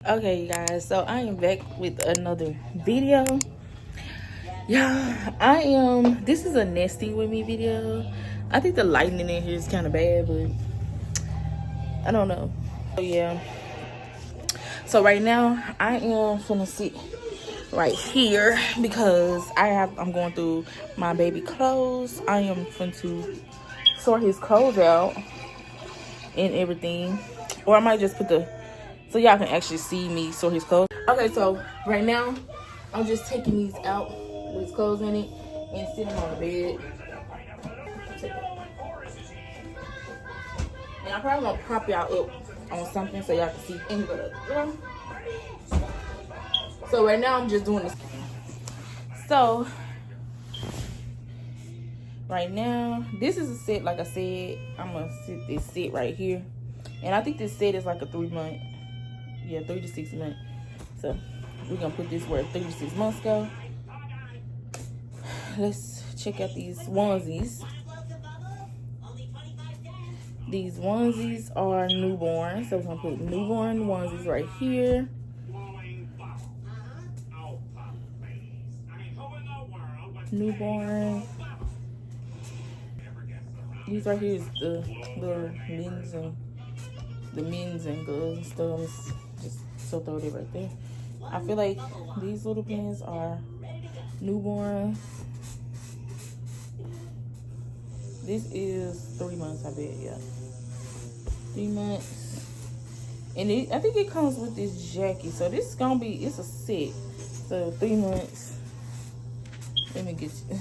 Okay, you guys, so I am back with another video. Yeah, this is a nesting with me video. I think the lighting in here is kind of bad, but I don't know. So yeah, so right now I am gonna sit right here because I'm going through my baby clothes. I am going to sort his clothes out and everything, or I might just put so y'all can actually see me sort his clothes. Okay, so right now I'm just taking these out with his clothes in it and sitting on the bed. And I'm probably gonna prop y'all up on something so y'all can see things better. So right now I'm just doing this. So right now, this is a set, like I said, I'm gonna sit this set right here. And I think this set is like a 3 month, 3 to 6 months. So we're gonna put this where 3 to 6 months go. Let's check out these onesies. These onesies are newborn, so we're gonna put newborn onesies right here. Newborn. These right here is the little men's and girls and stuff. Just so throw it right there. I feel like these little pants are newborn. This is 3 months, I bet, yeah. 3 months. And I think it comes with this jacket. So this is gonna be, it's a set. So 3 months. Let me get you.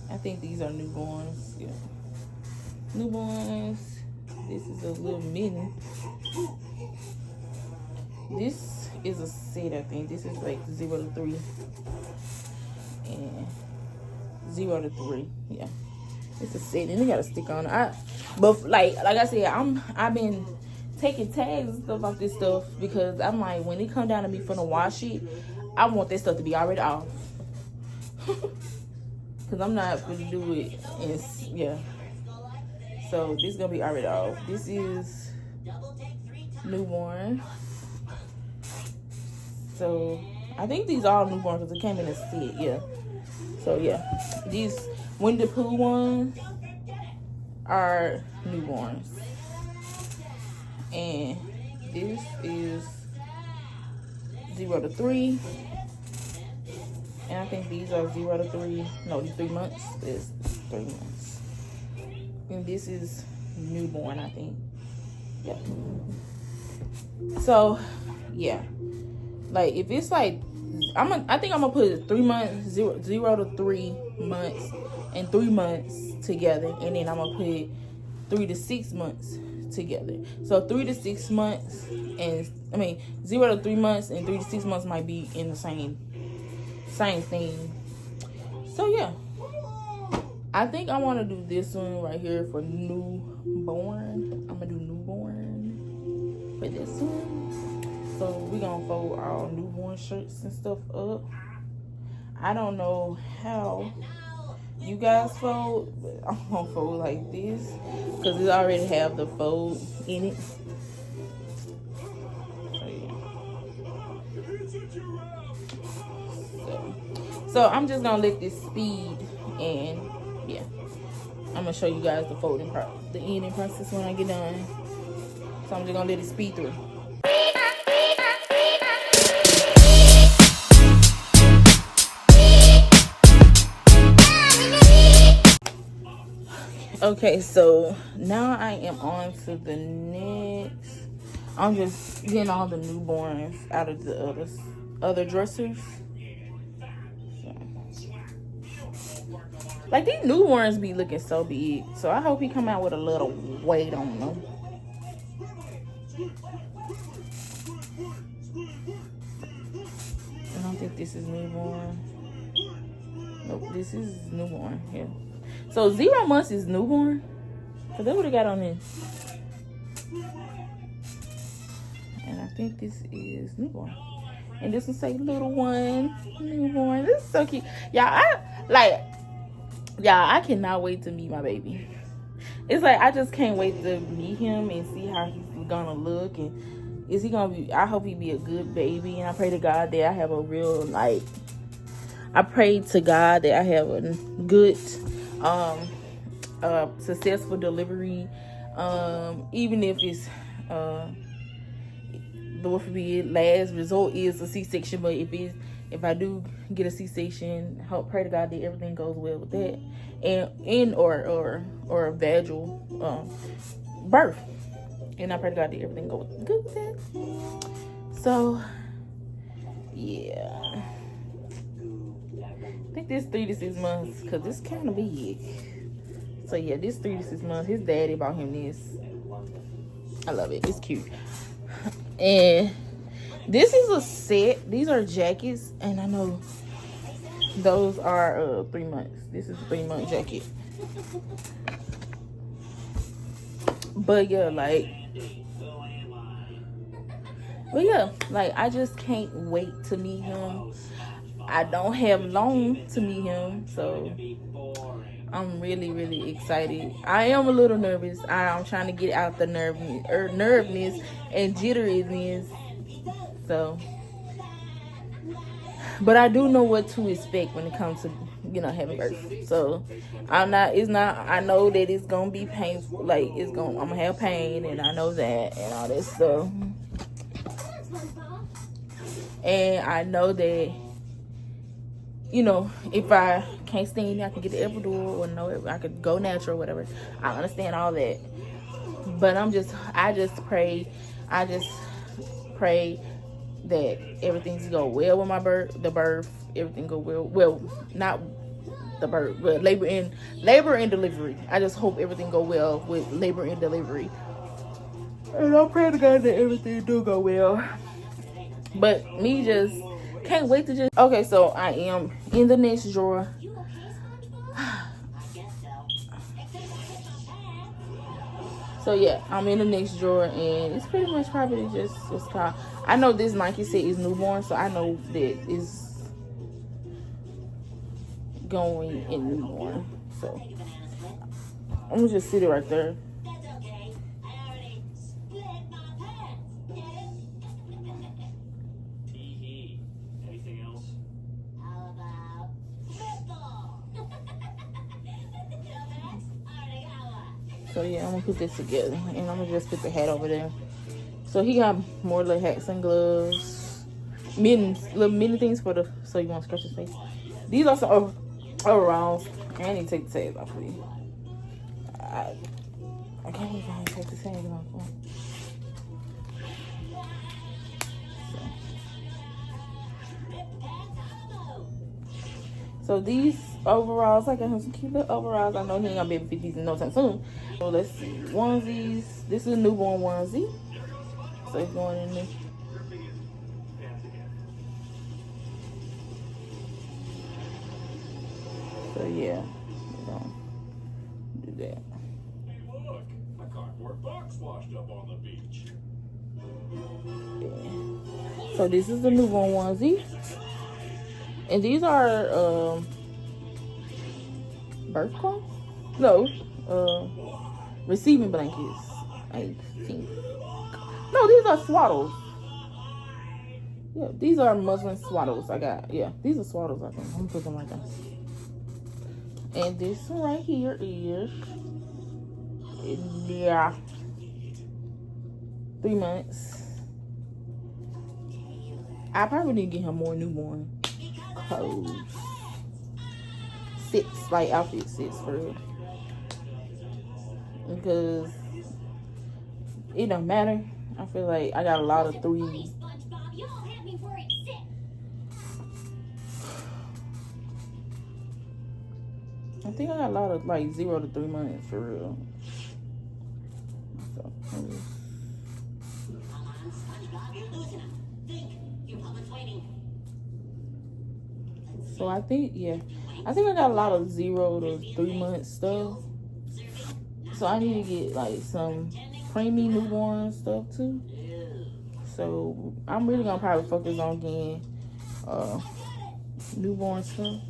I think these are newborns. Yeah. Newborns. This is a little mini. This is a set, I think. This is like 0 to 3. And 0 to 3. Yeah. It's a set. And they got a stick on it. But like I said, I've been taking tags and stuff off this stuff because I'm like, when it come down to me for the wash it, I want this stuff to be already off. Because I'm not going to do it. And, yeah. So this is going to be already off. This is newborn. So I think these are all newborn because it came in a set. Yeah. So yeah. These Winnie the Pooh ones are newborns. And this is 0 to 3. And I think these are 0 to 3. No, 3 months. This is 3 months. And this is newborn, I think. Yep. So, yeah. Like, if it's like, I think I'm gonna put 3 months, 0 to 3 months, and 3 months together. And then I'm gonna put 3 to 6 months together. So 3 to 6 months, and 0 to 3 months and 3 to 6 months might be in the same thing. So yeah, I think I want to do this one right here for newborn. I'm gonna do newborn for this one. So we're gonna fold our newborn shirts and stuff up. I don't know how you guys fold, but I'm gonna fold like this because it already have the fold in it. So I'm just gonna let this speed, and yeah, I'm gonna show you guys the folding part, the ending process when I get done. So I'm just gonna let it speed through. Okay, so now I am on to the next. I'm just getting all the newborns out of the other dressers. Like, these newborns be looking so big. So I hope he come out with a little weight on them. I don't think this is newborn. Nope, this is newborn. Yeah. So 0 months is newborn. Because that's what it got on there. And I think this is newborn. And this will say little one, newborn. This is so cute. Y'all, I cannot wait to meet my baby. it's like I just can't wait to meet him and see how he's gonna look, and is he gonna be, I hope he be a good baby, and I pray to God that I have a real, like, I pray to God that I have a good successful delivery, even if it's Lord forbid, last result is a C-section. But if I do get a C-section, pray to God that everything goes well with that, and or a vaginal birth, and I pray to God that everything goes good with that. So yeah, I think this 3 to 6 months, because it's kind of big. So yeah, this 3 to 6 months, his daddy bought him this. I love it. It's cute. And this is a set. These are jackets, and I know those are 3 months. This is a 3-month jacket. But yeah, like I just can't wait to meet him. I don't have long to meet him, so I'm really, really excited. I am a little nervous. I'm trying to get out the nervousness and jitteriness. So, but I do know what to expect when it comes to, having birth. So I know that it's gonna be painful. Like I'm gonna have pain, and I know that, and all that stuff. And I know that, if I can't stand it, I can get the epidural, or no, I could go natural, whatever. I understand all that. But I just pray that everything's go well with my birth, everything go well. Well, not the birth, but labor and delivery. I just hope everything go well with labor and delivery. And I pray to God that everything do go well. But me just can't wait to just... Okay, so I am in the next drawer. So yeah, I'm in the next drawer, and it's pretty much probably just called... I know this Nike set is newborn, so I know that it's going in newborn. So I'm gonna just sit it right there. So yeah, I'm gonna put this together, and I'm gonna just put the hat over there. So he got more little hats and gloves, little mini things for so you want to scratch his face. These are some overalls. I need to take the tags off for you. I can't believe I didn't take the tags off. So these overalls, I got him some cute little overalls. I know he ain't gonna be able to fit these in no time soon. So let's see, onesies. This is a newborn onesie. So it's going in there. So yeah, we're gonna do that. Hey look, a cardboard box washed up on the beach. Yeah. So this is the newborn onesie. And these are birth cloths? No, receiving blankets, I think. No, these are swaddles. Yeah, these are muslin swaddles I got. Yeah, these are swaddles, I think. I'm gonna put them right there. And this one right here is, yeah, 3 months. I probably need to get him more newborn clothes. Sets, like outfit sets for real. Because it don't matter. I feel like I got a lot of 3s. I think I got a lot of like 0 to 3 months for real. So I think, yeah, I think I got a lot of 0 to 3 months stuff. So I need to get like some preemie newborn stuff too. So I'm really gonna probably focus on getting newborn stuff.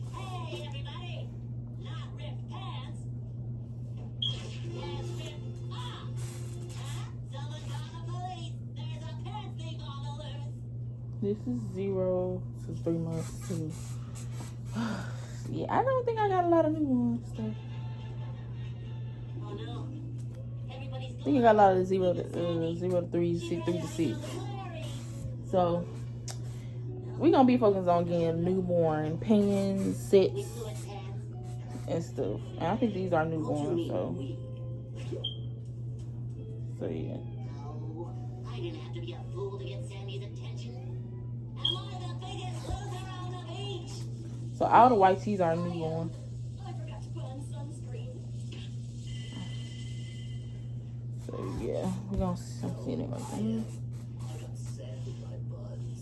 This is 0 to 3 months too. Yeah, I don't think I got a lot of newborn stuff. I think I got a lot of 0 to 3, 3 to 6. So we're gonna be focused on getting newborn pans, sets, and stuff. And I think these are newborn, so yeah. I didn't have to be a fool to get Sammy's attention. Am I the biggest loser on the beach? So all the white tees are newborn. I forgot to put on sunscreen. So yeah, we're gonna see it right there. I got sand in my buns.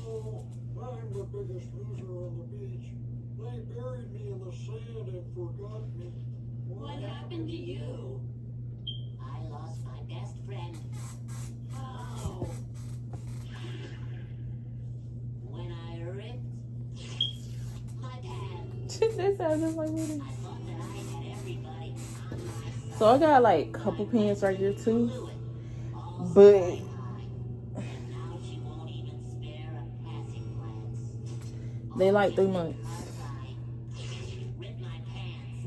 Oh, I'm the biggest loser on the beach. They buried me in the sand and forgot me. What happened to you? I lost my best friend. How? When I ripped my pants. That sounds just like me. I thought that I had everybody on my side. So I got like a couple pants right here too, All but and now she won't even spare a passing glance. they like 3 months. Rip my pants.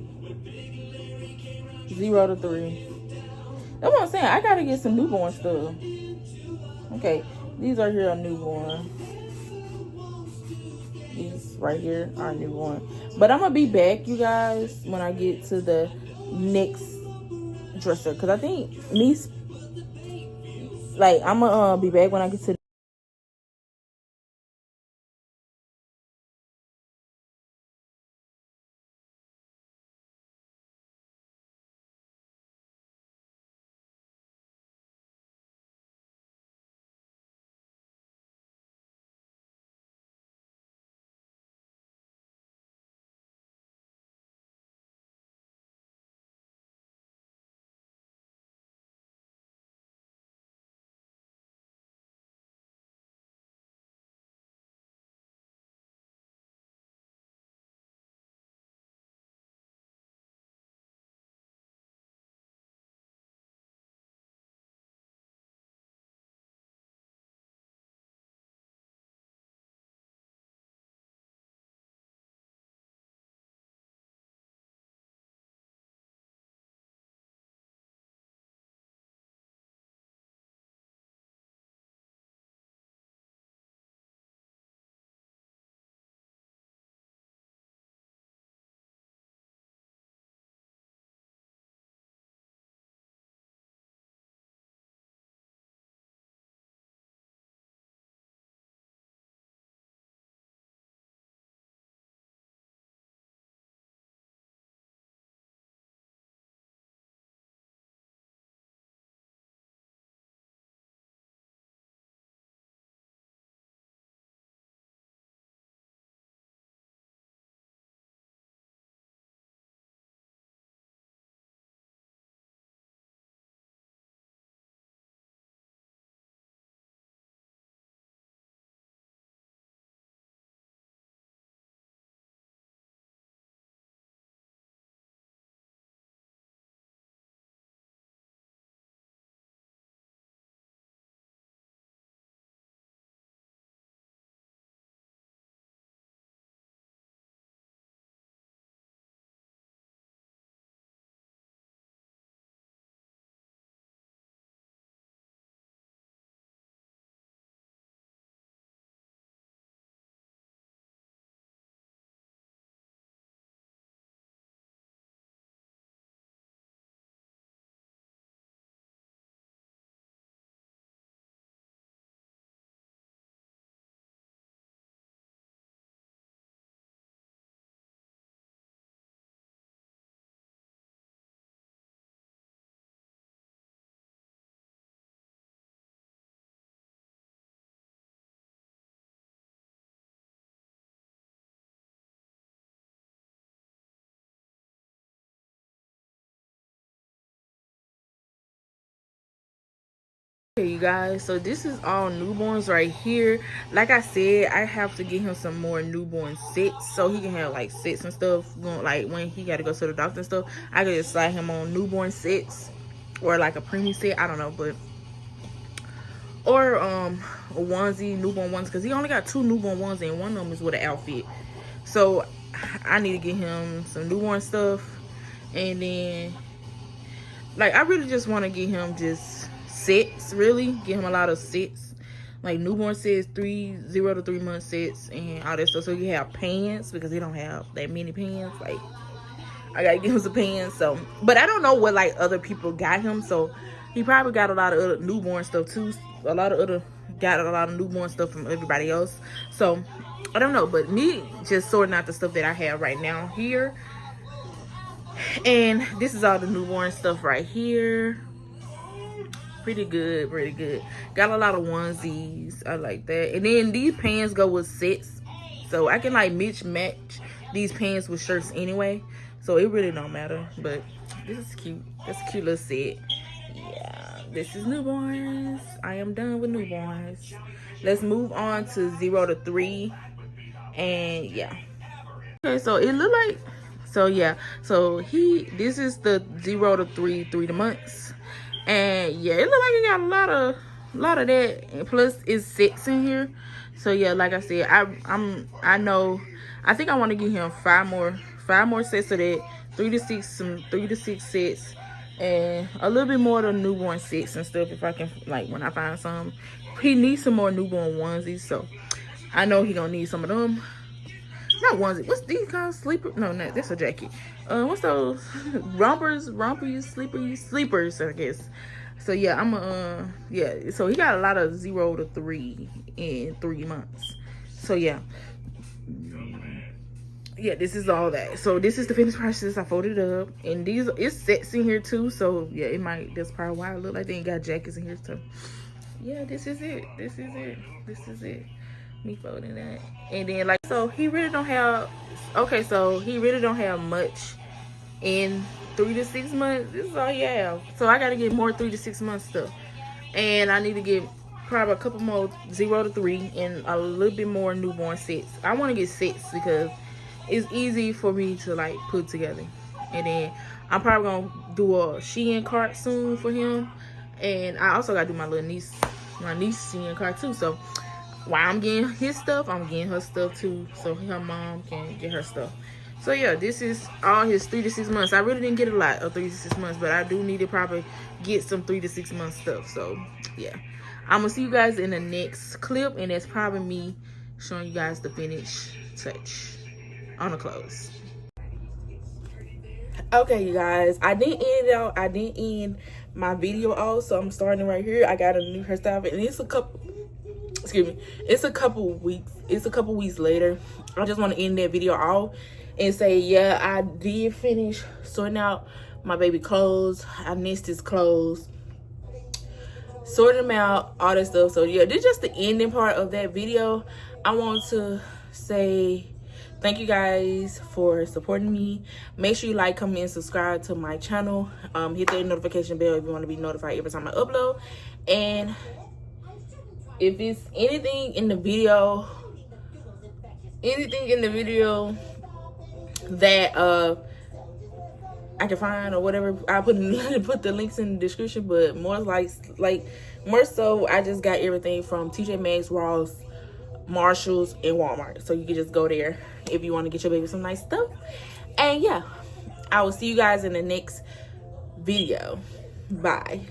0 to 3. That's what I'm saying. I gotta get some newborn stuff. Okay, these are here are newborn. These right here are newborn. But I'm gonna be back, you guys, when I get to the next dresser, because I think I'm gonna be back when I get to Okay, you guys, so this is all newborns right here. Like I said, I have to get him some more newborn sets so he can have like sets and stuff. Like when he got to go to the doctor and stuff, I could just slide him on newborn sets or like a preemie set. I don't know, but or a onesie, newborn ones, because he only got 2 newborn ones, and one of them is with an outfit. So I need to get him some newborn stuff, and then like I really just want to get him just sets. Really get him a lot of sets, like newborn sets, 0 to 3 month sets, and all that stuff. So you have pants, because he don't have that many pants. Like I gotta get him some pants. So, but I don't know what like other people got him. So he probably got a lot of other newborn stuff too. Got a lot of newborn stuff from everybody else. So I don't know. But me just sorting out the stuff that I have right now here. And this is all the newborn stuff right here. Pretty good, pretty good. Got a lot of onesies. I like that. And then these pants go with sets, so I can like match these pants with shirts anyway, so it really don't matter. But this is cute. That's a cute little set. Yeah, this is newborns. I am done with newborns. Let's move on to 0 to 3. And yeah, okay, so it look like, so yeah, so this is the 0 to 3 months. And yeah, it look like he got a lot of that, and plus it's sets in here. So yeah, like I said, I think I want to give him 5 more sets of that, 3 to 6 sets, and a little bit more of the newborn sets and stuff, if I can, like when I find some. He needs some more newborn onesies, so I know he gonna need some of them. Not onesie. What's these called? Sleeper? No, that's a jacket. What's those? Sleepers, I guess. So yeah, yeah. So he got a lot of 0 to 3 in 3 months. So yeah. Yeah, this is all that. So this is the finished process. I folded it up, and it's sets in here too. So yeah, that's probably why it look like they ain't got jackets in here. So yeah, this is it. Me folding that. And then like, so he really don't have, okay, so he really don't have much in 3 to 6 months. This is all he have. So I gotta get more 3 to 6 month stuff, and I need to get probably a couple more 0 to 3 and a little bit more newborn sets. I want to get sets because it's easy for me to like put together. And then I'm probably gonna do a Shein cart soon for him, and I also gotta do my niece Shein cart too. So while I'm getting his stuff, I'm getting her stuff too, so her mom can get her stuff. So yeah, this is all his 3 to 6 months. I really didn't get a lot of 3 to 6 months, but I do need to probably get some 3 to 6 month stuff. So yeah, I'm gonna see you guys in the next clip, and that's probably me showing you guys the finished touch on the clothes. Okay, you guys, I didn't end my video off, so I'm starting right here. I got a new hairstyle, and it's a couple weeks later. I just want to end that video off and say, yeah, I did finish sorting out my baby clothes. I missed his clothes, sorting them out, all that stuff. So yeah, this is just the ending part of that video. I want to say thank you guys for supporting me. Make sure you like, comment, and subscribe to my channel. Hit the notification bell if you want to be notified every time I upload. And if it's anything in the video that I can find or whatever, I'll put the links in the description. But more more so, I just got everything from TJ Maxx, Ross, Marshalls, and Walmart. So you can just go there if you want to get your baby some nice stuff. And yeah, I will see you guys in the next video. Bye.